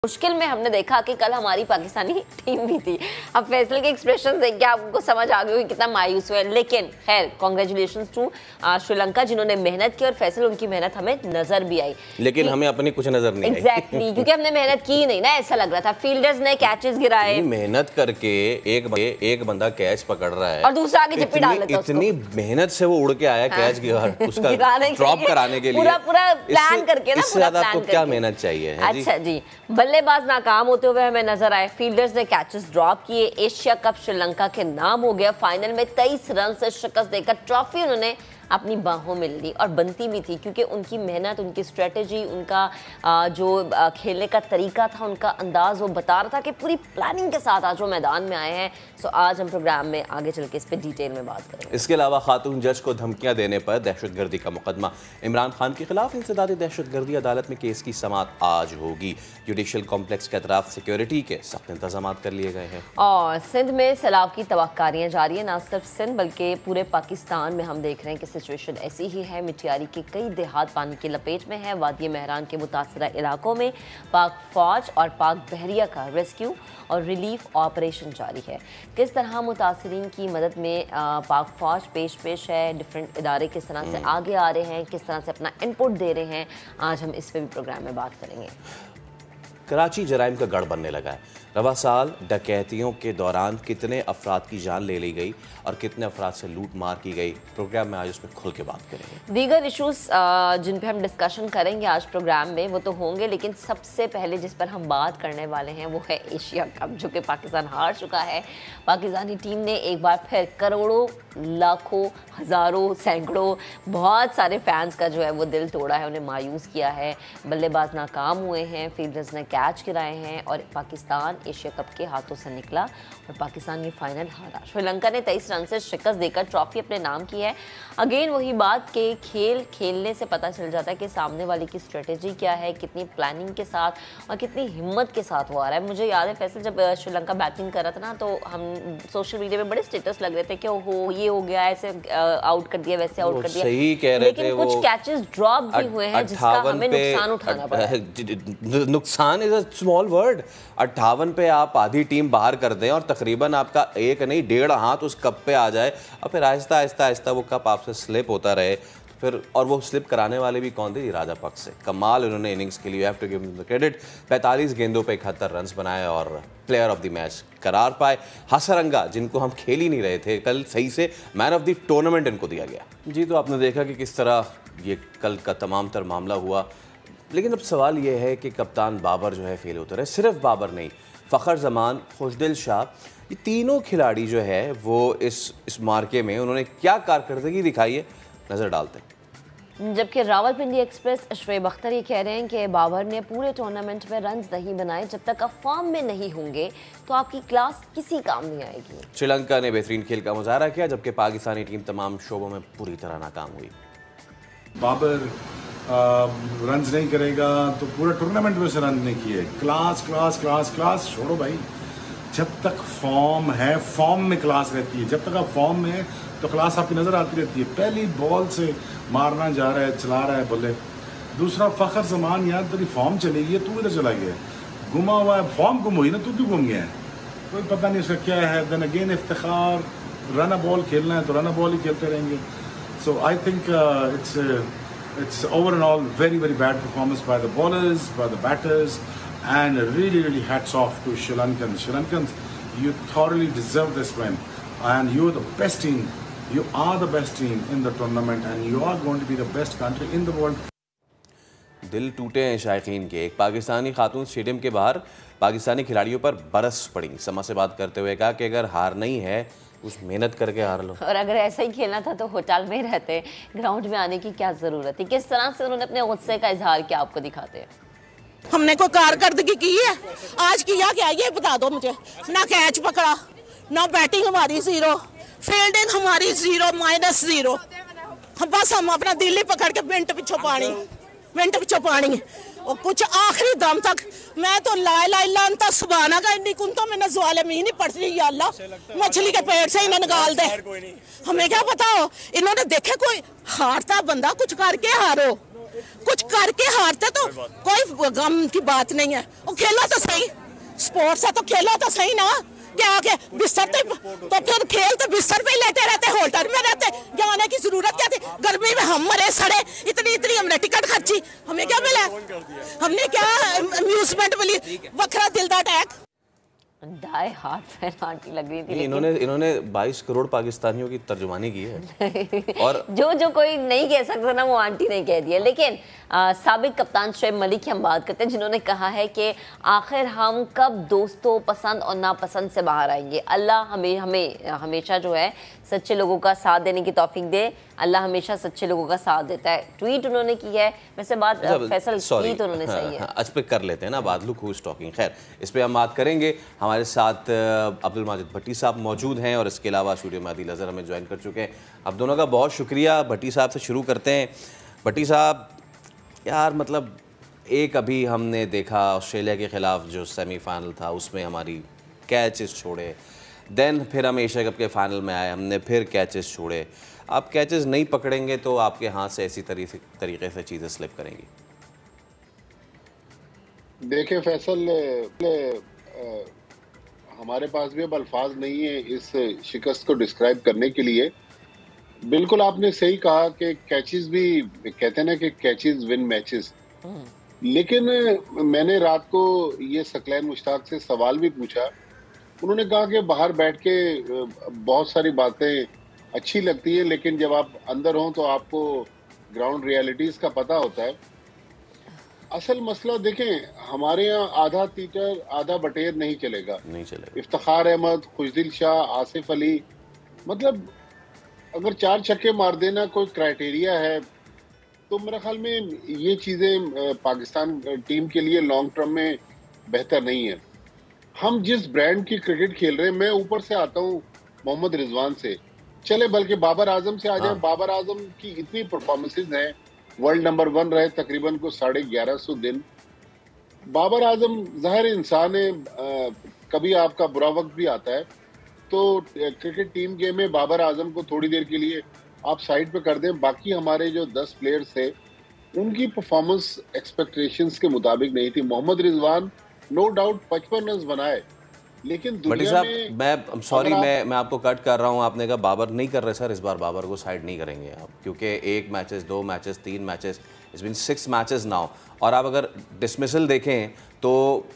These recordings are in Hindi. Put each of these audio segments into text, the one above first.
मुश्किल में हमने देखा कि कल हमारी पाकिस्तानी टीम भी थी। अब फैसल के एक्सप्रेशन देख के आपको समझ आ गई कितना मायूस हुए, लेकिन खैर कांग्रेचुलेशंस टू श्रीलंका जिन्होंने मेहनत की और फैसल उनकी मेहनत हमें नजर भी आई, लेकिन हमें अपनी कुछ नजर नहीं आई क्योंकि हमने मेहनत की नहीं ना, ऐसा लग रहा था। फील्डर्स ने कैचेस गिराए, मेहनत करके एक बंदा कैच पकड़ रहा है और दूसरा आगे चिप्पी डाल देता है। इतनी मेहनत से वो उड़ के आया कैच उसका ड्रॉप कराने के लिए, पूरा प्लान करके ना। इससे ज्यादा आपको क्या मेहनत चाहिए? अच्छा जी, बल्लेबाज नाकाम होते हुए हमें नजर आए, फील्डर्स ने कैचेस ड्रॉप किए। एशिया कप श्रीलंका के नाम हो गया। फाइनल में 23 रन से शिकस्त देकर ट्रॉफी उन्होंने अपनी बाहों में ली और बनती भी थी, क्योंकि उनकी मेहनत, उनकी स्ट्रेटेजी, उनका जो खेलने का तरीका था, उनका अंदाज वो बता रहा था कि पूरी प्लानिंग के साथ आज वो मैदान में आए हैं। सो आज हम प्रोग्राम में आगे चल के इस पर डिटेल में बात करेंगे। इसके अलावा खातून जज को धमकियां देने पर दहशतगर्दी का मुकदमा इमरान खान के खिलाफ इंसदादी दहशतगर्दी अदालत में केस की समाअत आज होगी। जुडिशल कॉम्प्लेक्स के अतराफ सिक्योरिटी के सख्त इंतजाम कर लिए गए हैं और सिंध में सैलाब की तवक्कारियां जारी है। न सिर्फ सिंध बल्कि पूरे पाकिस्तान में हम देख रहे हैं कि सिचुएशन ऐसी ही है। मिटियारी के कई देहात पानी की लपेट में है। वादी मेहरान के मुतासरा इलाकों में पाक फौज और पाक बहरिया का रेस्क्यू और रिलीफ ऑपरेशन जारी है। किस तरह मुतासरीन की मदद में पाक फौज पेश है, डिफरेंट इदारे किस तरह से आगे आ रहे हैं, किस तरह से अपना इनपुट दे रहे हैं, आज हम इस पर भी प्रोग्राम में बात करेंगे। कराची जराइम का गढ़ बनने लगा है। रवा साल डकैतियों के दौरान कितने अफराद की जान ले ली गई और कितने अफराद से लूट मार की गई, प्रोग्राम में आज उसमें खुल के बात करेंगे। दीगर इश्यूज जिन पे हम डिस्कशन करेंगे आज प्रोग्राम में वो तो होंगे, लेकिन सबसे पहले जिस पर हम बात करने वाले हैं वो है एशिया कप, जो कि पाकिस्तान हार चुका है। पाकिस्तानी टीम ने एक बार फिर करोड़ों, लाखों, हज़ारों, सैकड़ों, बहुत सारे फैंस का जो है वो दिल तोड़ा है, उन्हें मायूस किया है। बल्लेबाज नाकाम हुए हैं, फील्डर्स ने कैच गिराए हैं और पाकिस्तान एशिया कप के हाथों से निकला और पाकिस्तान ये फाइनल हारा। श्रीलंका ने 23 रन से शिकस्त देकर ट्रॉफी अपने नाम की है। अगेन वही बात कि खेल खेलने से पता चल जाता है कि सामने वाले की स्ट्रेटेजी क्या है, कितनी प्लानिंग के साथ और कितनी हिम्मत के साथ वो आ रहा है। मुझे याद है फैसल जब श्रीलंका बैटिंग कर रहा था ना, तो हम सोशल मीडिया में बड़े स्टेटस लग रहे थे कि हो ये हो गया, ऐसे आउट कर दिया, वैसे आउट कर दिया। सही कह रहे थे, लेकिन कुछ कैचेस ड्रॉप भी हुए हैं जिसका हमें नुकसान उठाना पड़ा। नुकसान इज अ स्मॉल वर्ड। 58 पे आप आधी टीम बाहर कर दें और तकरीबन आपका एक नहीं 1.5 हाथ उस कप पे आ जाए और फिर आहिस्ता आहिस्ता आहिस्ता वो कप आपसे स्लिप होता रहे, फिर और वो स्लिप कराने वाले भी कौन थे? राजा पक से। कमाल उन्होंने इनिंग्स के लिए, have to give them the credit. 45 गेंदों पे 71 रन बनाए और प्लेयर ऑफ द मैच करार पाए। हसरंगा, जिनको हम खेल ही नहीं रहे थे, कल सही से मैन ऑफ द टूर्नामेंट इनको दिया गया। जी, तो आपने देखा कि किस तरह ये कल का तमाम तर मामला हुआ, लेकिन अब सवाल ये है कि कप्तान बाबर जो है फेल होते रहे। सिर्फ बाबर नहीं, फ़खर जमान, खुशदिल शाह, ये तीनों खिलाड़ी जो है वो इस मार्के में उन्होंने क्या कारकर्दगी दिखाई है, नज़र डालते हैं। जबकि रावलपिंडी एक्सप्रेस शोएब अख्तर ये कह रहे हैं कि बाबर ने पूरे टूर्नामेंट में रन्स नहीं बनाए। जब तक आप फॉर्म में नहीं होंगे तो आपकी क्लास किसी काम नहीं आएगी। श्रीलंका ने बेहतरीन खेल का मुजाहरा किया, जबकि पाकिस्तानी टीम तमाम शोबों में पूरी तरह नाकाम हुई। बाबर रन्स नहीं करेगा तो पूरे टूर्नामेंट में से रन नहीं किए। क्लास क्लास क्लास क्लास छोड़ो भाई, जब तक फॉर्म है, फॉर्म में क्लास रहती है। जब तक आप फॉर्म में है तो क्लास आपकी नज़र आती रहती है। पहली बॉल से मारना जा रहा है, चला रहा है बल्ले। दूसरा, फ़खर जमान, यार तेरी फॉर्म चलेगी, तू इधर चला गया, गुमा हुआ है, फॉर्म गुम हुई ना, तू क्यों गुम गया है, कोई पता नहीं उसका क्या है। Then again Iftikhar, run ball खेलना है तो रन बॉल ही खेलते रहेंगे। So I think it's over and all very bad performance by the bowlers, by the batters, and really hats off to Sri Lankans. You thoroughly deserve this win, and you're the best team. You are the best team in the tournament, and you are going to be the best country in the world. दिल टूटे हैं शायकीन के। एक पाकिस्तानी खातून स्टेडियम के बाहर पाकिस्तानी खिलाड़ियों पर बरस पड़ी। समा से बात करते हुए कहा कि अगर हार नहीं है कुछ मेहनत करके हार लो, और अगर ऐसा ही खेलना था तो होटल में रहते, ग्राउंड में आने की क्या जरूरत है। किस तरह से उन्होंने अपने गुस्से का इजहार किया आपको दिखाते हैं। हमने कोई कारकर्दगी की है आज, किया क्या ये बता दो मुझे। ना कैच पकड़ा, ना बैटिंग हमारी 0, फील्डिंग हमारी 0, -0। बस हम अपना दिल ही पकड़ के मिनट पिछो पानी और कुछ आखिरी दम तक मैं तो ला इलाहा इल्ला अंता सुभाना का इन्नी कुंतो में ज़ालिमीन ही पड़ रही है। अल्लाह मछली के पेट से इन्हें निकाल दे, हमें क्या पता हो। इन्होंने देखे कोई हारता बंदा कुछ करके हारो, कुछ करके हारते तो कोई गम की बात नहीं है। वो खेला तो सही, स्पोर्ट्स है तो खेला तो सही ना। क्या के बिस्तर तो फिर खेल तो बिस्तर पे ही लेटे रहते, होटल में रहते, जाने की जरूरत क्या थी? गर्मी में हम मरे सड़े, इतनी हमने टिकट खर्ची, हमें क्या मिला? हमने क्या अम्यूजमेंट मिली? वखरा दिल दा attack. Die hard fan aunty लग रही थी। इन्होंने 22 करोड़ पाकिस्तानियों की तर्जुमानी की है। और जो कोई नहीं कह सकता ना, वो आंटी ने कह दिया। लेकिन साबिक कप्तान शोएब मलिक की हम बात करते हैं, जिन्होंने कहा है कि आखिर हम कब दोस्तों पसंद और नापसंद से बाहर आएंगे। अल्लाह हमें हमेशा जो है सच्चे लोगों का साथ देने की तौफीक दे। अल्लाह हमेशा सच्चे लोगों का साथ देता है। ट्वीट उन्होंने की है, वैसे बात फैसल की तो उन्होंने सही है। इस पे कर लेते हैं ना बात, लुक हू इज टॉकिंग। खैर, इस पे हम बात करेंगे। हमारे साथ अब्दुल माजिद भट्टी साहब मौजूद हैं और इसके अलावा स्टूडियो में आदिल अजहर हमें ज्वाइन कर चुके हैं। अब दोनों का बहुत शुक्रिया। भट्टी साहब से शुरू करते हैं। भट्टी साहब यार, मतलब एक अभी हमने देखा ऑस्ट्रेलिया के ख़िलाफ़ जो सेमीफाइनल था, उसमें हमारी कैचेस छोड़े, देन फिर हम एशिया कप के फाइनल में आए, हमने फिर कैचेस छोड़े। आप कैचेस नहीं पकड़ेंगे तो आपके हाथ से ऐसी तरीके से चीज़ें स्लिप करेंगी। देखिए फैसल, हमारे पास भी अब अल्फाज नहीं है इस शिकस्त को डिस्क्राइब करने के लिए। बिल्कुल आपने सही कहा कि कैचेस भी कहते हैं ना कि कैचेस विन मैचेस, लेकिन मैंने रात को ये सकलैन मुश्ताक से सवाल भी पूछा। उन्होंने कहा कि बाहर बैठ के बहुत सारी बातें अच्छी लगती है, लेकिन जब आप अंदर हो तो आपको ग्राउंड रियलिटीज का पता होता है। असल मसला देखें, हमारे यहाँ आधा तीतर आधा बटेर नहीं चलेगा। इफ्तिखार अहमद, खुशदिल शाह, आसिफ अली, मतलब अगर 4 छक्के मार देना कोई क्राइटेरिया है तो मेरे ख्याल में ये चीज़ें पाकिस्तान टीम के लिए लॉन्ग टर्म में बेहतर नहीं है। हम जिस ब्रांड की क्रिकेट खेल रहे हैं, मैं ऊपर से आता हूँ मोहम्मद रिजवान से, चले बल्कि बाबर आजम से आ जाए। बाबर आजम की इतनी परफॉर्मेंसेज हैं, वर्ल्ड नंबर 1 रहे तकरीबन को 1150 दिन। बाबर आजम ज़ाहिर इंसान है, कभी आपका बुरा वक्त भी आता है, तो क्रिकेट टीम गेम में बाबर आजम को थोड़ी देर के लिए आप साइड पे कर दें। बाकी हमारे जो 10 प्लेयर्स थे उनकी परफॉर्मेंस एक्सपेक्टेशंस के मुताबिक नहीं थी। Mohammad Rizwan no doubt 55 run बनाए, लेकिन दुनिया में मैं सॉरी मैं आपको कट कर रहा हूं। आपने कहा बाबर नहीं कर रहे सर, इस बार बाबर को साइड नहीं करेंगे आप, क्योंकि 1 matches 2 matches 3 matches, it's been 6 matches now. और आप अगर डिसमिसल देखें तो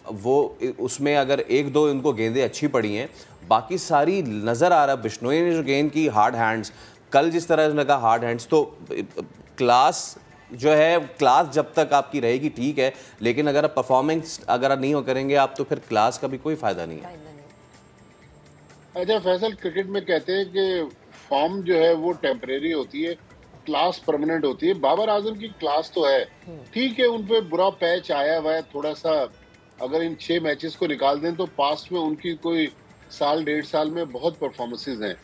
वो उसमें अगर 1-2 इनको गेंदें अच्छी पड़ी हैं, बाकी सारी नज़र आ रहा है। बिश्नोई ने जो गेंद की हार्ड हैंड्स, कल जिस तरह उसने कहा हार्ड हैंड्स, तो क्लास जो है, क्लास जब तक आपकी रहेगी ठीक है, लेकिन अगर आप परफॉर्मेंस अगर नहीं हो करेंगे आप, तो फिर क्लास का भी कोई फ़ायदा नहीं है। अच्छा फैसल, क्रिकेट में कहते हैं कि फॉर्म जो है वो टेम्परेरी होती है, क्लास परमानेंट होती है। बाबर आजम की क्लास तो है, ठीक है, उन पे बुरा पैच आया हुआ है थोड़ा सा। अगर इन 6 मैचेस को निकाल दें तो पास्ट में उनकी कोई 1.5 साल में बहुत परफॉर्मेंसेज हैं।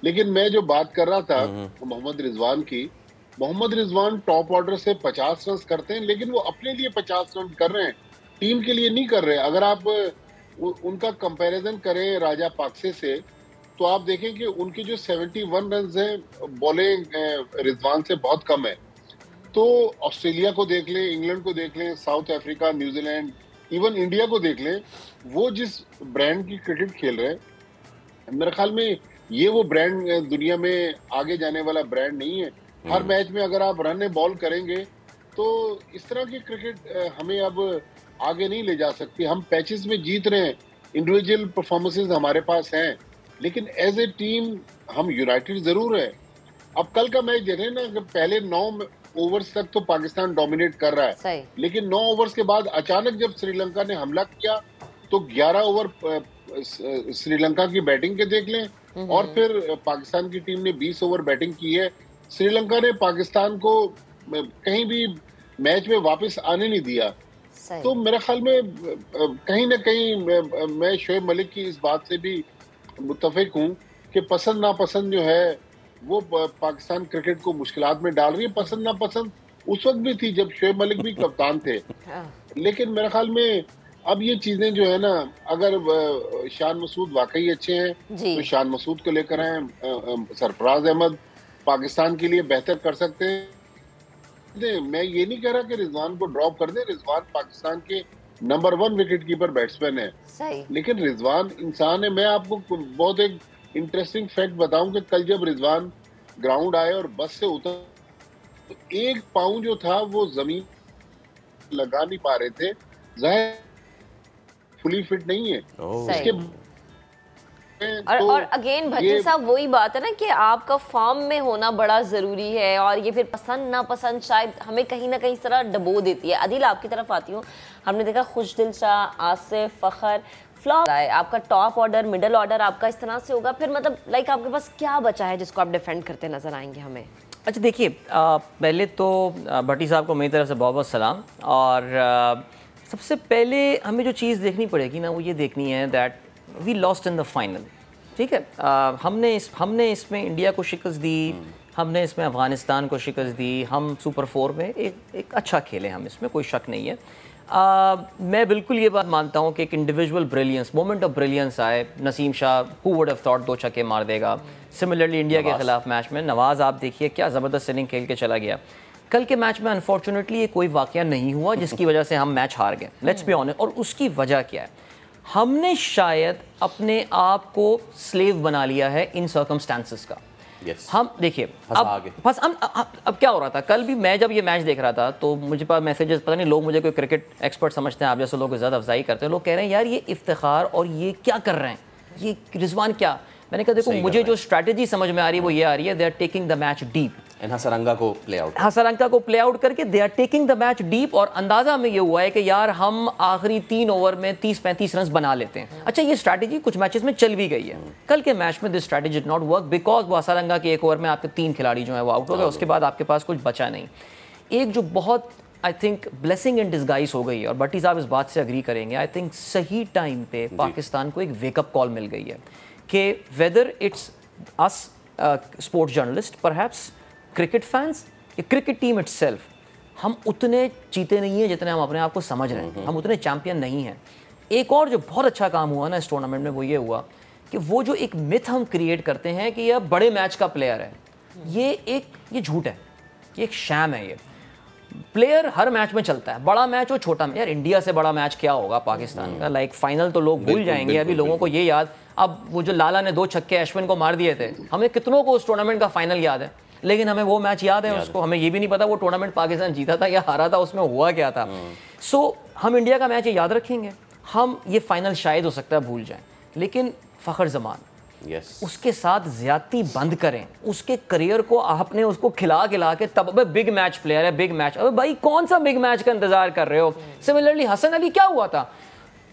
लेकिन मैं जो बात कर रहा था मोहम्मद रिजवान की, मोहम्मद रिजवान टॉप ऑर्डर से 50 रन करते हैं, लेकिन वो अपने लिए 50 रन कर रहे हैं, टीम के लिए नहीं कर रहे। अगर आप उनका कंपैरिजन करें राजा पाक्से से, तो आप देखें कि उनके जो 71 रन हैं बॉलिंग रिजवान से बहुत कम है। तो ऑस्ट्रेलिया को देख लें, इंग्लैंड को देख लें, south Africa, New Zealand, even India को देख लें, वो जिस ब्रांड की क्रिकेट खेल रहे हैं, मेरे ख्याल में ये वो ब्रांड दुनिया में आगे जाने वाला ब्रांड नहीं है। हर मैच में अगर आप रन बॉल करेंगे तो इस तरह की क्रिकेट हमें अब आगे नहीं ले जा सकती। हम पैचेस में जीत रहे हैं, इंडिविजुअल परफॉर्मेंसेस हमारे पास हैं, लेकिन एज ए टीम हम यूनाइटेड जरूर है। अब कल का मैच देख रहे हैं ना, पहले 9 ओवर्स तक तो पाकिस्तान डोमिनेट कर रहा है, लेकिन 9 ओवर्स के बाद अचानक जब श्रीलंका ने हमला किया तो 11 ओवर श्रीलंका की बैटिंग के देख लें, और फिर पाकिस्तान की टीम ने 20 ओवर बैटिंग की है। श्रीलंका ने पाकिस्तान को कहीं भी मैच में वापस आने नहीं दिया। तो मेरे ख्याल में कहीं ना कहीं मैं शोएब मलिक की इस बात से भी मुत्तफिक हूँ कि पसंद नापसंद जो है वो पाकिस्तान क्रिकेट को मुश्किलात में डाल रही है। पसंद नापसंद उस वक्त भी थी जब शोएब मलिक भी कप्तान थे, लेकिन मेरे ख्याल में अब ये चीजें जो है ना, अगर शान मसूद वाकई अच्छे हैं तो शान मसूद को लेकर आए। सरफराज अहमद पाकिस्तान के लिए बेहतर कर सकते हैं, मैं ये नहीं कह रहा कि रिजवान को ड्रॉप कर दे। रिजवान पाकिस्तान के नंबर 1 विकेट कीपर बैट्समैन है, सही। लेकिन रिजवान इंसान है। मैं आपको बहुत एक इंटरेस्टिंग फैक्ट बताऊं कि कल जब रिजवान ग्राउंड आए और बस से उतर, तो एक पाँव जो था वो जमीन लगा नहीं पा रहे थे। जाहिर फुली फिट नहीं है। इसके और अगेन भट्टी साहब वही बात है ना कि आपका फॉर्म में होना बड़ा ज़रूरी है, और ये फिर पसंद ना पसंद शायद हमें कहीं ना कहीं इस तरह डबो देती है। अदिल आपकी तरफ आती हूँ, हमने देखा खुशदिल शाह, आसिफ, फ़खर फ्लॉप है, आपका टॉप ऑर्डर मिडल ऑर्डर आपका इस तरह से होगा, फिर मतलब लाइक आपके पास क्या बचा है जिसको आप डिफेंड करते नजर आएंगे हमें? अच्छा देखिए, पहले तो भट्टी साहब को मेरी तरफ से बहुत बहुत सलाम। और सबसे पहले हमें जो चीज़ देखनी पड़ेगी ना, वो ये देखनी है that we lost in the final. ठीक है, हमने इसमें इंडिया को शिकस्त दी, हमने इसमें अफ़गानिस्तान को शिकस्त दी, हम सुपर 4 में एक अच्छा खेले हम, इसमें कोई शक नहीं है। मैं बिल्कुल ये बात मानता हूँ कि एक individual brilliance, moment of brilliance आए। Naseem Shah, who would have thought 2 छक्के मार देगा। सिमिलरली इंडिया के खिलाफ मैच में नवाज़, आप देखिए क्या ज़बरदस्त इनिंग खेल के चला गया। कल के मैच में अनफॉर्चुनेटली ये कोई वाक़या नहीं हुआ जिसकी वजह से हम मैच हार गए, लेट्स बी ऑनेस्ट। और उसकी वजह क्या है? हमने शायद अपने आप को स्लेव बना लिया है इन सर्कमस्टांसेस का। हम देखिए अब क्या हो रहा था, कल भी मैं जब ये मैच देख रहा था तो मुझे पास मैसेजेस, पता नहीं लोग मुझे कोई क्रिकेट एक्सपर्ट समझते हैं, आप जैसे लोग इज़्ज़त अफजाई करते हैं, लोग कह रहे हैं यार ये इफ्तिखार और ये क्या कर रहे हैं, ये रिजवान क्या। मैंने कहा देखो मुझे जो स्ट्रैटेजी समझ में आ रही है वो ये आ रही है, they are taking the match deep. Hasaranga को प्ले आउट करके they are taking the match deep. और अंदाजा में ये हुआ है कि यार हम आखिरी 3 ओवर में 30-35 रन बना लेते हैं। अच्छा, ये स्ट्रैटेजी कुछ मैचेस में चल भी गई है। कल के मैच में this strategy did not work because वो हसरंगा के 1 ओवर में आपके 3 खिलाड़ी जो है वो आउट हो गए, उसके बाद आपके पास कुछ बचा नहीं। एक जो बहुत I think blessing in disguise हो गई है, और भट्टी साहब इस बात से अग्री करेंगे, आई थिंक सही टाइम पे पाकिस्तान को एक वेकअप कॉल मिल गई है कि whether it's us sports journalist, perhaps cricket fans, cricket team itself, हम उतने जीते नहीं हैं जितने हम अपने आप को समझ रहे हैं, हम उतने चैंपियन नहीं हैं। एक और जो बहुत अच्छा काम हुआ ना इस टूर्नामेंट में वो ये हुआ कि वो जो एक मिथ हम क्रिएट करते हैं कि यह बड़े मैच का प्लेयर है, ये झूठ है, ये एक शैम है। ये प्लेयर हर मैच में चलता है, बड़ा मैच हो छोटा मैच। यार इंडिया से बड़ा मैच क्या होगा पाकिस्तान का, लाइक फाइनल तो लोग भूल जाएंगे। अभी लोगों को ये याद, अब वो जो लाला ने 2 छक्के अश्विन को मार दिए थे, हमें कितनों को उस टूर्नामेंट का फाइनल याद है, लेकिन हमें वो मैच याद है उसको, हमें ये भी नहीं पता वो टूर्नामेंट पाकिस्तान जीता था या हारा था, उसमें हुआ क्या था। सो हम इंडिया का मैच ये याद रखेंगे, हम ये फाइनल शायद हो सकता है भूल जाएं, लेकिन फ़खर ज़मान उसके साथ ज़्यादती बंद करें, उसके करियर को आपने उसको खिला के तब बिग मैच प्लेयर है, बिग मैच। अबे भाई कौन सा बिग मैच का इंतजार कर रहे हो? सिमिलरली हसन अली क्या हुआ था,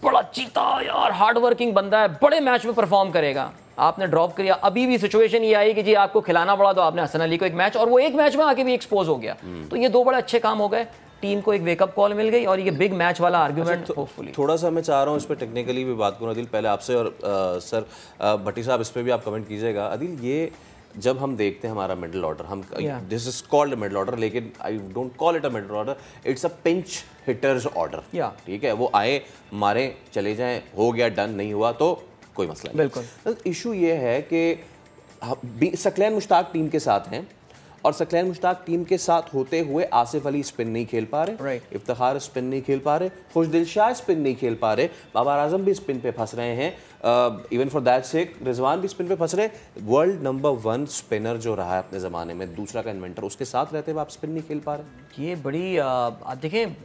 बड़ा चीता यार, हार्ड वर्किंग बंदा है, बड़े मैच में परफॉर्म करेगा, आपने ड्रॉप किया। अभी भी सिचुएशन ये आई कि जी आपको खिलाना पड़ा तो आपने हसन अली को एक मैच, और वो एक मैच में आके भी एक्सपोज हो गया। तो ये 2 बड़े अच्छे काम हो गए, टीम को एक वेकअप कॉल मिल गई, और ये बिग मैच वाला आर्गुमेंट होपफुली। थोड़ा सा मैं चाह रहा हूँ इस पर टेक्निकली भी बात करूँ अदिल, पहले आपसे, और सर भट्टी साहब इस पर भी आप कमेंट कीजिएगा। अदिल, ये जब हम देखते हैं हमारा मिडिल ऑर्डर, हम this is called middle order, लेकिन I don't call it a middle order, it's a pinch hitters order. ठीक है, वो आए, मारे, चले जाएं, हो गया, डन, नहीं हुआ तो कोई मसला नहीं। बिल्कुल। इशू ये है कि सकलैन मुश्ताक टीम के साथ हैं, और सकलैन मुश्ताक टीम के साथ होते हुए आसिफ अली स्पिन नहीं खेल पा रहे, इफ्तिखार स्पिन नहीं खेल पा रहे, खुशदिल शाह स्पिन नहीं खेल पा रहे, बाबर आजम भी स्पिन पे फंस रहे हैं, even for that sake Rizwan भी स्पिन पे फंस रहे। वर्ल्ड नंबर 1 स्पिनर जो रहा है अपने ज़माने में, दूसरा का इन्वेंटर, उसके साथ रहते हुए आप स्पिन नहीं खेल पा रहे। ये बड़ी देखें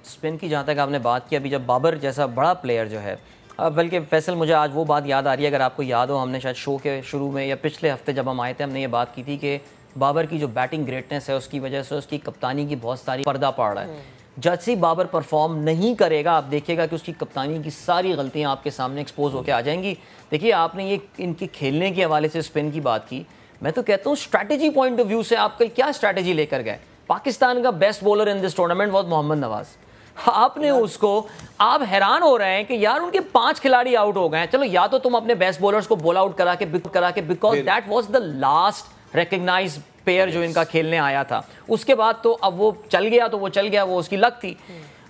स्पिन की, जहाँ तक आपने बात की, अभी जब बाबर जैसा बड़ा प्लेयर जो है, बल्कि फैसल मुझे आज वो बात याद आ रही है, अगर आपको याद हो, हमने शायद शो के शुरू में या पिछले हफ्ते जब हम आए थे, हमने ये बात की थी कि बाबर की जो बैटिंग ग्रेटनेस है उसकी वजह से उसकी कप्तानी की बहुत सारी पर्दा पड़ रहा है। जैसे ही बाबर परफॉर्म नहीं करेगा, आप देखिएगा कि उसकी कप्तानी की सारी गलतियां आपके सामने एक्सपोज होकर आ जाएंगी। देखिए आपने ये इनके खेलने के हवाले से स्पिन की बात की, मैं तो कहता हूँ स्ट्रैटेजी पॉइंट ऑफ व्यू से आप कल क्या स्ट्रैटेजी लेकर गए? पाकिस्तान का best bowler in this tournament was Mohammad Nawaz, आपने उसको, आप हैरान हो रहे हैं कि यार उनके 5 खिलाड़ी आउट हो गए। चलो या तो तुम अपने बेस्ट बॉलर्स को बॉल आउट करा के because that was the last recognise pair जो इनका खेलने आया था, उसके बाद तो अब वो चल गया तो वो चल गया, वो उसकी लक थी।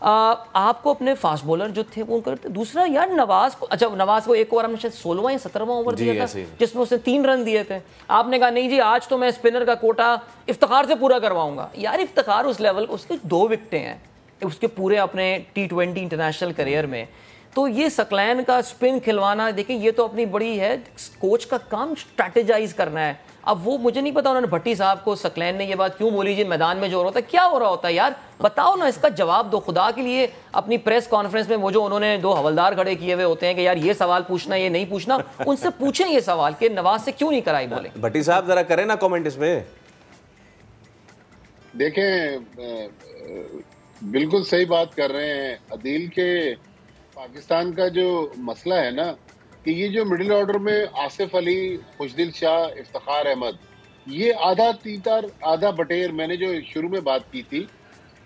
आपको अपने फास्ट बॉलर जो थे वो करते, दूसरा यार नवाज को, अच्छा नवाज को एक ओवर हमने शायद 16वां या 17वां ओवर दिया था जिसमें उसने 3 रन दिए थे, आपने कहा नहीं जी आज तो मैं स्पिनर का कोटा इफ्तिखार से पूरा करवाऊंगा। यार इफ्तिखार उस लेवल, उसके 2 विकेटें हैं उसके पूरे अपने T20 इंटरनेशनल करियर में, तो ये सकलैन का स्पिन खिलवाना, देखिए ये तो अपनी बड़ी है, कोच का काम स्ट्रैटेजाइज करना है। अब वो मुझे नहीं पता उन्होंने भट्टी साहब को सकलैन ने ये बात क्यों बोली जी मैदान में जो हो रहा होता है, क्या हो रहा होता है यार, बताओ ना, इसका जवाब दो खुदा के लिए। अपनी प्रेस कॉन्फ्रेंस में वो जो उन्होंने 2 हवलदार खड़े किए हुए होते हैं कि यार ये सवाल पूछना ये नहीं पूछना, उनसे पूछें ये सवाल कि नवाज से क्यों नहीं कराई बोले। भट्टी साहब जरा करें ना कमेंट इसमें। देखें, बिल्कुल सही बात कर रहे हैं अदील के, पाकिस्तान का जो मसला है ना कि ये जो मिडिल ऑर्डर में आसिफ अली, खुशदिल शाह, इफ्तिखार अहमद, ये आधा तीतर आधा बटेर, मैंने जो शुरू में बात की थी,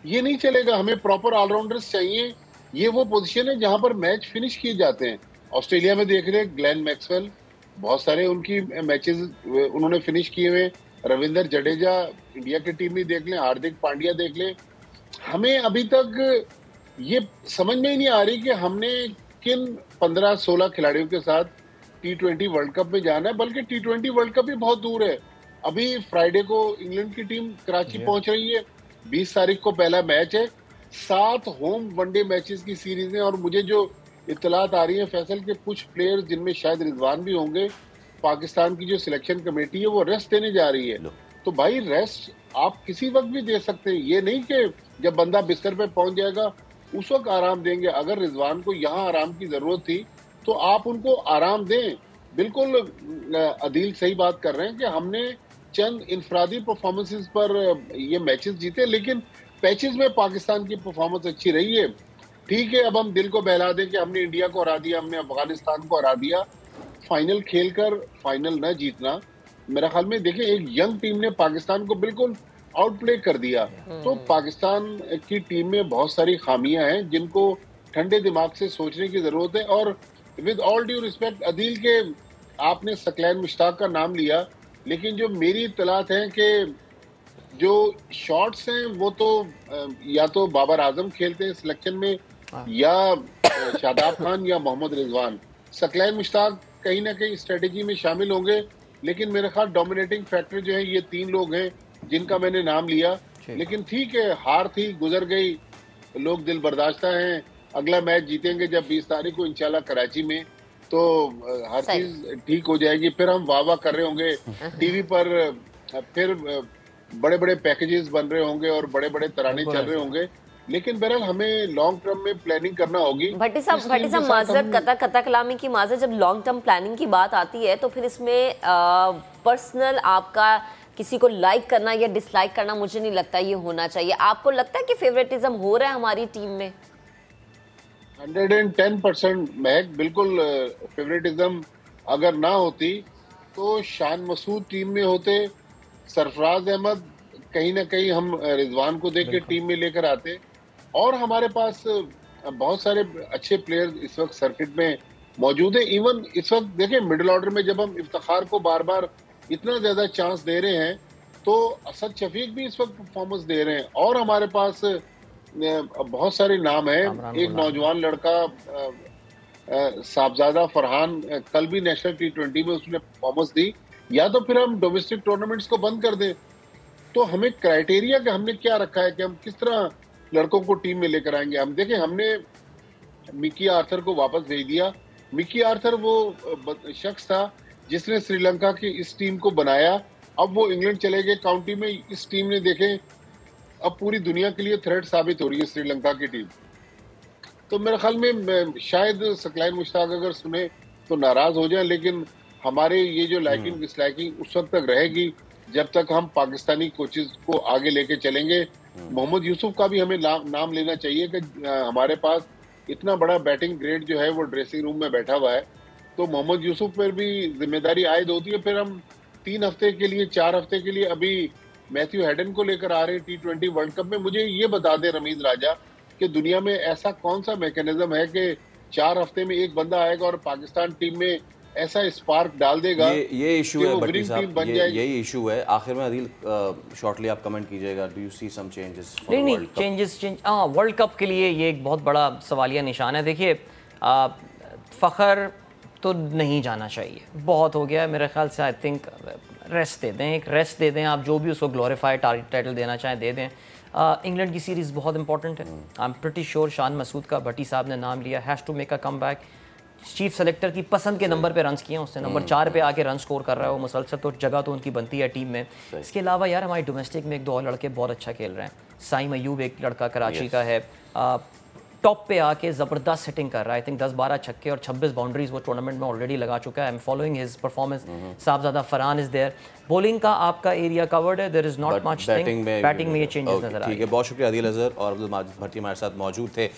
ये नहीं चलेगा। हमें प्रॉपर ऑलराउंडर्स चाहिए। ये वो पोजीशन है जहां पर मैच फिनिश किए जाते हैं। ऑस्ट्रेलिया में देख रहे ग्लेन मैक्सवेल, बहुत सारे उनकी मैचेस उन्होंने फिनिश किए हुए। रविंद्र जडेजा इंडिया की टीम में देख लें, हार्दिक पांड्या देख लें। हमें अभी तक ये समझ में ही नहीं आ रही कि हमने किन 15-16 खिलाड़ियों के साथ T20 वर्ल्ड कप में जाना है, बल्कि T20 वर्ल्ड कप भी बहुत दूर है। अभी फ्राइडे को इंग्लैंड की टीम कराची पहुंच रही है, 20 तारीख को पहला मैच है, 7 होम वनडे मैचेस की सीरीज है। और मुझे जो इत्तलात आ रही है फैसल के कुछ प्लेयर्स जिनमें शायद रिजवान भी होंगे, पाकिस्तान की जो सिलेक्शन कमेटी है वो रेस्ट देने जा रही है। तो भाई रेस्ट आप किसी वक्त भी दे सकते हैं, ये नहीं कि जब बंदा बिस्तर पे पहुंच जाएगा उस वक्त आराम देंगे। अगर रिजवान को यहाँ आराम की जरूरत थी तो आप उनको आराम दें। बिल्कुल अदील सही बात कर रहे हैं कि हमने चंद इनफरादी परफॉर्मेंसेस पर ये मैचेस जीते, लेकिन पैचेस में पाकिस्तान की परफॉर्मेंस अच्छी रही है। ठीक है, अब हम दिल को बहला दें कि हमने इंडिया को हरा दिया, हमने अफगानिस्तान को हरा दिया। फाइनल खेलकर फाइनल न जीतना, मेरा ख्याल में देखिए एक यंग टीम ने पाकिस्तान को बिल्कुल आउटप्ले कर दिया। तो पाकिस्तान की टीम में बहुत सारी खामियां हैं जिनको ठंडे दिमाग से सोचने की जरूरत है। और with all due respect Adeel के, आपने सकलैन मुश्ताक का नाम लिया, लेकिन जो मेरी इत्तलात है कि जो शॉट्स हैं वो तो या तो बाबर आजम खेलते हैं सिलेक्शन में, या शादाब खान या मोहम्मद रिजवान। सकलैन मुश्ताक कहीं ना कहीं स्ट्रेटेजी में शामिल होंगे, लेकिन मेरे ख्याल डोमिनेटिंग फैक्टर जो है ये 3 लोग हैं जिनका मैंने नाम लिया। लेकिन ठीक है, हार थी, गुजर गई, लोग दिल बर्दाश्ता हैं। अगला मैच जीतेंगे जब 20 तारीख को इंशाल्लाह कराची में, तो हर चीज ठीक हो जाएगी। फिर हम वाह वाह कर रहे होंगे टीवी पर, फिर बड़े बड़े पैकेजेस बन रहे होंगे और बड़े बड़े तराने चल रहे होंगे। लेकिन बहरहाल हमें लॉन्ग टर्म में प्लानिंग करना होगी। भट्टी साहब माजरत, कता कलामी की माजरत, जब लॉन्ग टर्म प्लानिंग की बात आती है तो फिर इसमें पर्सनल आपका किसी को लाइक करना या डिसलाइक करना मुझे नहीं लगता ये होना चाहिए। आपको लगता है कि फेवरेटिज्म हो रहा है हमारी टीम में? 110% महक, बिल्कुल फेवरेटिज्म अगर ना होती तो शान मसूद टीम में होते, सरफराज अहमद कहीं ना कहीं हम रिजवान को देख के टीम में लेकर आते, और हमारे पास बहुत सारे अच्छे प्लेयर्स इस वक्त सर्किट में मौजूद है। इवन इस वक्त देखें मिडिल ऑर्डर में जब हम इफ्तिखार को बार बार इतना ज्यादा चांस दे रहे हैं तो असद शफीक भी इस वक्त परफॉर्मेंस दे रहे हैं, और हमारे पास बहुत सारे नाम हैं। एक नौजवान लड़का साहबजादा फरहान कल भी नेशनल T20 में उसने परफॉर्मेंस दी। या तो फिर हम डोमेस्टिक टूर्नामेंट्स को बंद कर दें। तो हमें क्राइटेरिया कि हमने क्या रखा है कि हम किस तरह लड़कों को टीम में लेकर आएंगे। हम देखें, हमने मिकी आर्थर को वापस भेज दिया। मिकी आर्थर वो शख्स था जिसने श्रीलंका की इस टीम को बनाया। अब वो इंग्लैंड चले गए काउंटी में। इस टीम ने देखें अब पूरी दुनिया के लिए थ्रेट साबित हो रही है श्रीलंका की टीम। तो मेरे ख्याल में शायद सकलैन मुश्ताक अगर सुने तो नाराज हो जाए, लेकिन हमारे ये जो लाइकिंग डिसलाइकिंग उस वक्त तक रहेगी जब तक हम पाकिस्तानी कोचेज को आगे लेके चलेंगे। मोहम्मद यूसुफ का भी हमें नाम लेना चाहिए कि हमारे पास इतना बड़ा बैटिंग ग्रेड जो है वो ड्रेसिंग रूम में बैठा हुआ है, तो मोहम्मद यूसुफ पर भी जिम्मेदारी आयद होती है। फिर हम 3 हफ्ते के लिए 4 हफ्ते के लिए अभी मैथ्यू हेडन को लेकर आ रहे हैं T20 वर्ल्ड कप में। मुझे ये बता दे रमीज राजा कि दुनिया में ऐसा कौन सा मैकेनिज्म है कि 4 हफ्ते में एक बंदा आएगा और पाकिस्तान टीम में ऐसा स्पार्क डाल देगा ये इशू कि है वो भट्टी विनिंग टीम साहब, बन ये जाएगी। यही इशू है। आखिर में अदील शॉर्टली आप कमेंट कीजिएगा, do you see some changes for नहीं वर्ल्ड कप? चेंजेस हाँ, वर्ल्ड कप के लिए ये एक बहुत बड़ा सवालिया निशान है। देखिए फ़खर तो नहीं जाना चाहिए, बहुत हो गया है मेरे ख्याल से। आई थिंक रेस्ट दे दें, एक रेस्ट दे दें आप, जो भी उसको ग्लोरीफाइड टाइटल देना चाहें दे दें। इंग्लैंड की सीरीज़ बहुत इंपॉर्टेंट है। I am pretty sure Shan Masood का भट्टी साहब ने नाम लिया, has to make a comeback. Chief selector की पसंद के नंबर पे रन्स किए हैं उसने, नंबर 4 पे आके रन स्कोर कर रहा है वो मुसलसल, तो जगह तो उनकी बनती है टीम में। इसके अलावा यार हमारे डोमेस्टिक में एक दो और लड़के बहुत अच्छा खेल रहे हैं। साइम अयूब एक लड़का कराची का है, टॉप पे आके ज़बरदस्त हिटिंग कर रहा है। आई थिंक 10-12 छक्के और 26 बाउंड्रीज वो टूर्नामेंट में ऑलरेडी लगा चुका है। I am following his performance. Sahibzada Farhan is there. Bowling का आपका एरिया कवर्ड है, there is not much thing. Batting में ये चेंजेस नजर आ रहे हैं। ठीक है, बहुत शुक्रिया आदिल अजहर और अब्दुल माजिद भट्टी हमारे साथ मौजूद थे।